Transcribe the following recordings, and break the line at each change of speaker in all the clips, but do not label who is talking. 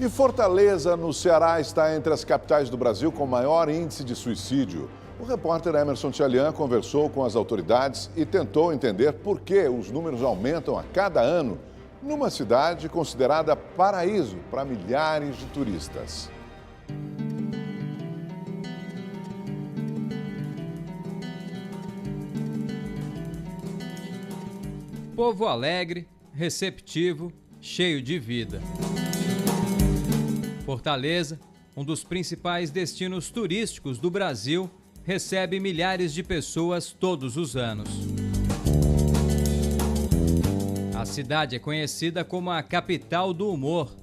E Fortaleza, no Ceará, está entre as capitais do Brasil com maior índice de suicídio. O repórter Emerson Tchalian conversou com as autoridades e tentou entender por que os números aumentam a cada ano numa cidade considerada paraíso para milhares de turistas.
Povo alegre, receptivo, cheio de vida. Fortaleza, um dos principais destinos turísticos do Brasil, recebe milhares de pessoas todos os anos. A cidade é conhecida como a capital do humor.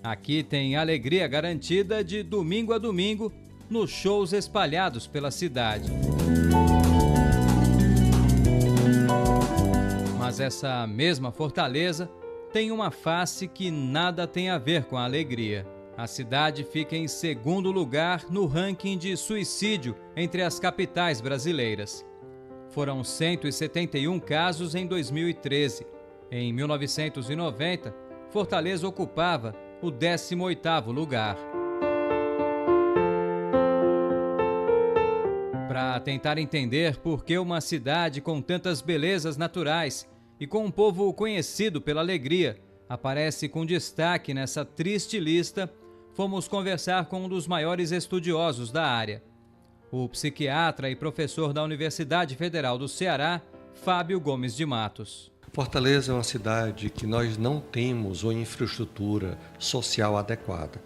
Aqui tem alegria garantida de domingo a domingo nos shows espalhados pela cidade. Mas essa mesma Fortaleza tem uma face que nada tem a ver com a alegria. A cidade fica em segundo lugar no ranking de suicídio entre as capitais brasileiras. Foram 171 casos em 2013. Em 1990, Fortaleza ocupava o 18º lugar. Para tentar entender por que uma cidade com tantas belezas naturais e com um povo conhecido pela alegria aparece com destaque nessa triste lista, fomos conversar com um dos maiores estudiosos da área, o psiquiatra e professor da Universidade Federal do Ceará, Fábio Gomes de Matos.
Fortaleza é uma cidade que nós não temos uma infraestrutura social adequada.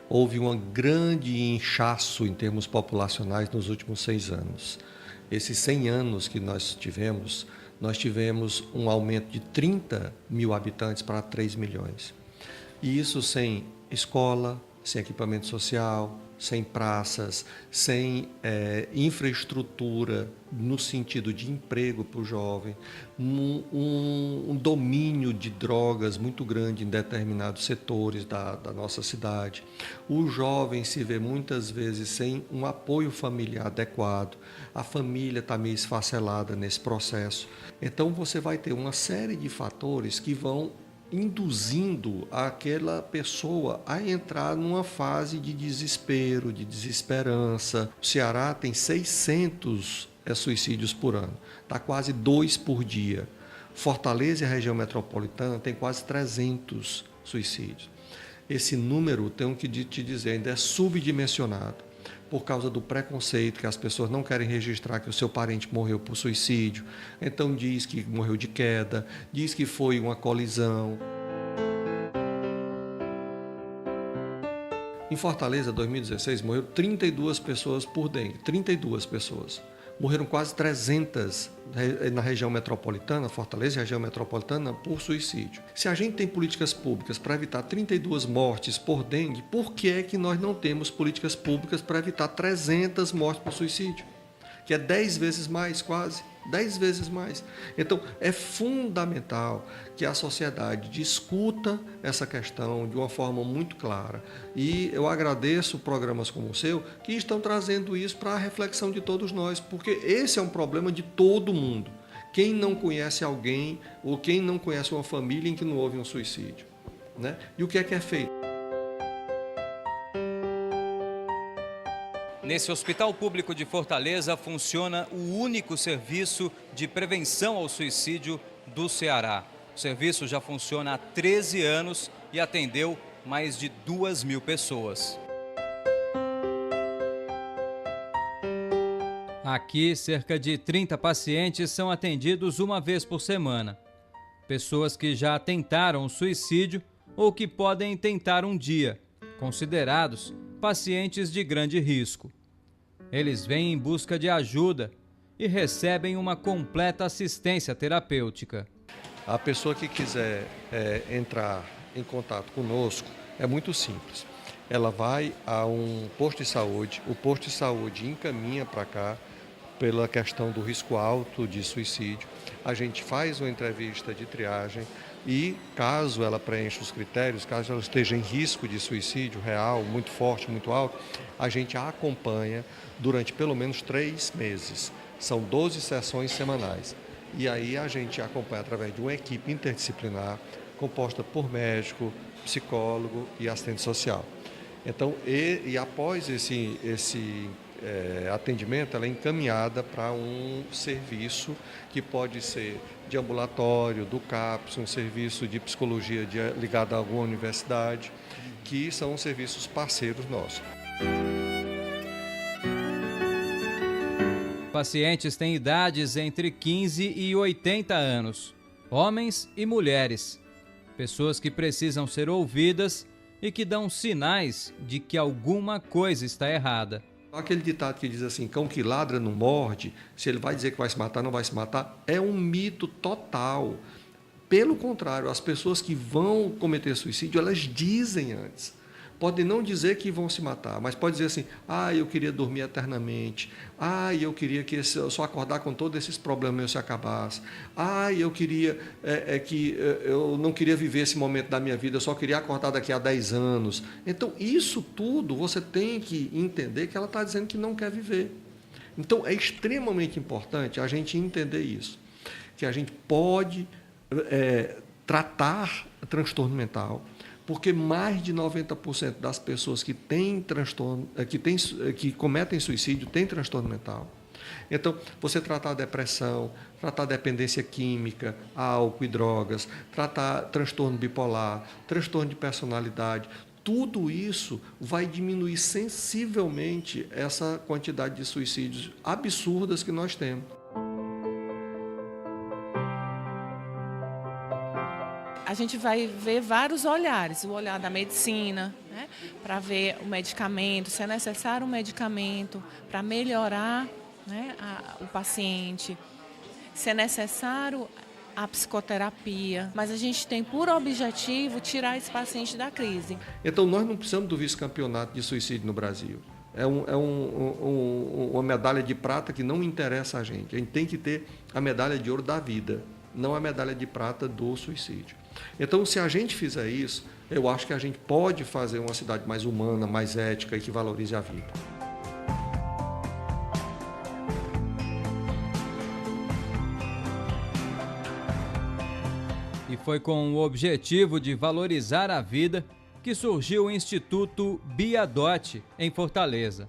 Houve um grande inchaço em termos populacionais nos últimos 6 anos. Esses 100 anos que nós tivemos um aumento de 30 mil habitantes para 3 milhões. E isso sem escola, sem equipamento social, sem praças, sem infraestrutura no sentido de emprego para o jovem, um domínio de drogas muito grande em determinados setores da nossa cidade. O jovem se vê muitas vezes sem um apoio familiar adequado, a família está meio esfacelada nesse processo. Então você vai ter uma série de fatores que vão induzindo aquela pessoa a entrar numa fase de desespero, de desesperança. O Ceará tem 600 suicídios por ano, dá quase 2 por dia. Fortaleza e a região metropolitana tem quase 300 suicídios. Esse número, tenho que te dizer, ainda é subdimensionado por causa do preconceito, que as pessoas não querem registrar que o seu parente morreu por suicídio, então diz que morreu de queda, diz que foi uma colisão. Em Fortaleza, 2016, morreram 32 pessoas por dengue, 32 pessoas. Morreram quase 300 na região metropolitana, Fortaleza e região metropolitana, por suicídio. Se a gente tem políticas públicas para evitar 32 mortes por dengue, por que é que nós não temos políticas públicas para evitar 300 mortes por suicídio? Que é 10 vezes mais, quase, 10 vezes mais. Então, é fundamental que a sociedade discuta essa questão de uma forma muito clara. E eu agradeço programas como o seu, que estão trazendo isso para a reflexão de todos nós, porque esse é um problema de todo mundo. Quem não conhece alguém ou quem não conhece uma família em que não houve um suicídio, né? E o que é feito?
Nesse Hospital Público de Fortaleza funciona o único serviço de prevenção ao suicídio do Ceará. O serviço já funciona há 13 anos e atendeu mais de 2.000 pessoas. Aqui, cerca de 30 pacientes são atendidos uma vez por semana. Pessoas que já tentaram o suicídio ou que podem tentar um dia, considerados pacientes de grande risco. Eles vêm em busca de ajuda e recebem uma completa assistência terapêutica.
A pessoa que quiser entrar em contato conosco é muito simples. Ela vai a um posto de saúde, o posto de saúde encaminha para cá pela questão do risco alto de suicídio. A gente faz uma entrevista de triagem e, caso ela preencha os critérios, caso ela esteja em risco de suicídio real, muito forte, muito alto, a gente a acompanha durante pelo menos 3 meses. São 12 sessões semanais. E aí a gente acompanha através de uma equipe interdisciplinar, composta por médico, psicólogo e assistente social. Então, e após esse atendimento, ela é encaminhada para um serviço que pode ser de ambulatório, do CAPS, um serviço de psicologia ligado a alguma universidade, que são serviços parceiros nossos.
Pacientes têm idades entre 15 e 80 anos, homens e mulheres, pessoas que precisam ser ouvidas e que dão sinais de que alguma coisa está errada.
Aquele ditado que diz assim, cão que ladra não morde, se ele vai dizer que vai se matar, não vai se matar, é um mito total. Pelo contrário, as pessoas que vão cometer suicídio, elas dizem antes. Podem não dizer que vão se matar, mas pode dizer assim, eu queria dormir eternamente, eu queria que eu só acordar com todos esses problemas se acabasse, eu queria eu não queria viver esse momento da minha vida, eu só queria acordar daqui a 10 anos. Então, isso tudo você tem que entender que ela está dizendo que não quer viver. Então, é extremamente importante a gente entender isso, que a gente pode tratar transtorno mental, porque mais de 90% das pessoas que têm transtorno, que cometem suicídio têm transtorno mental. Então, você tratar a depressão, tratar a dependência química, álcool e drogas, tratar transtorno bipolar, transtorno de personalidade, tudo isso vai diminuir sensivelmente essa quantidade de suicídios absurdas que nós temos.
A gente vai ver vários olhares, o olhar da medicina, né, para ver o medicamento, se é necessário um medicamento para melhorar, né, o paciente, se é necessário a psicoterapia, mas a gente tem por objetivo tirar esse paciente da crise.
Então, nós não precisamos do vice-campeonato de suicídio no Brasil. É uma medalha de prata que não interessa a gente. A gente tem que ter a medalha de ouro da vida, não a medalha de prata do suicídio. Então, se a gente fizer isso, eu acho que a gente pode fazer uma cidade mais humana, mais ética e que valorize a vida.
E foi com o objetivo de valorizar a vida que surgiu o Instituto Biadote, em Fortaleza.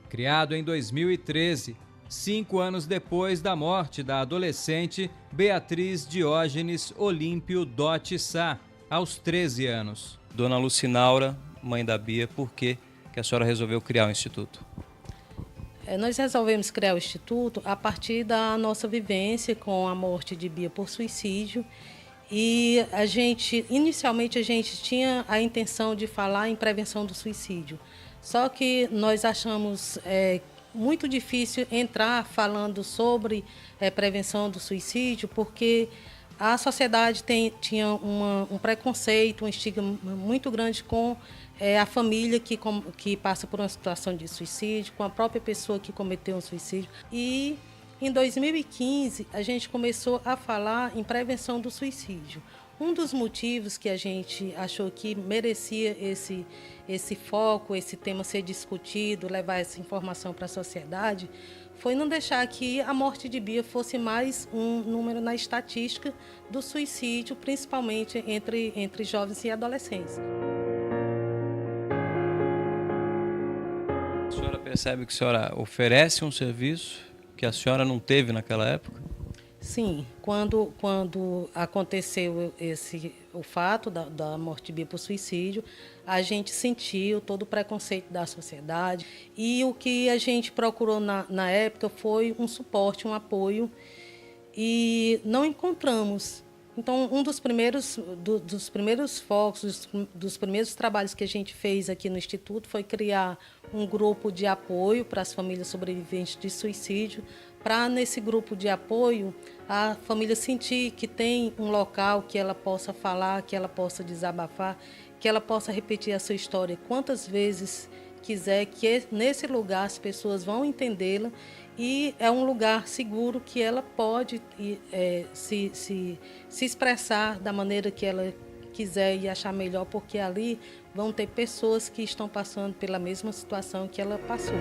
Criado em 2013, 5 anos depois da morte da adolescente Beatriz Diógenes Olímpio Dote Sá, aos 13 anos.
Dona Lucinaura, mãe da Bia, por que a senhora resolveu criar o Instituto?
Nós resolvemos criar o Instituto a partir da nossa vivência com a morte de Bia por suicídio. E inicialmente a gente tinha a intenção de falar em prevenção do suicídio. Só que nós achamos muito difícil entrar falando sobre prevenção do suicídio, porque a sociedade tinha um preconceito, um estigma muito grande com a família que passa por uma situação de suicídio, com a própria pessoa que cometeu um suicídio. E em 2015, a gente começou a falar em prevenção do suicídio. Um dos motivos que a gente achou que merecia esse foco, esse tema ser discutido, levar essa informação para a sociedade, foi não deixar que a morte de Bia fosse mais um número na estatística do suicídio, principalmente entre jovens e adolescentes.
A senhora percebe que a senhora oferece um serviço que a senhora não teve naquela época?
Sim, quando aconteceu o fato da morte de Bia por suicídio, a gente sentiu todo o preconceito da sociedade e o que a gente procurou na época foi um suporte, um apoio e não encontramos. Então, um dos primeiros focos, dos primeiros trabalhos que a gente fez aqui no Instituto foi criar um grupo de apoio para as famílias sobreviventes de suicídio, para, nesse grupo de apoio, a família sentir que tem um local que ela possa falar, que ela possa desabafar, que ela possa repetir a sua história quantas vezes quiser, que nesse lugar as pessoas vão entendê-la e é um lugar seguro que ela pode se expressar da maneira que ela quiser e achar melhor, porque ali vão ter pessoas que estão passando pela mesma situação que ela passou.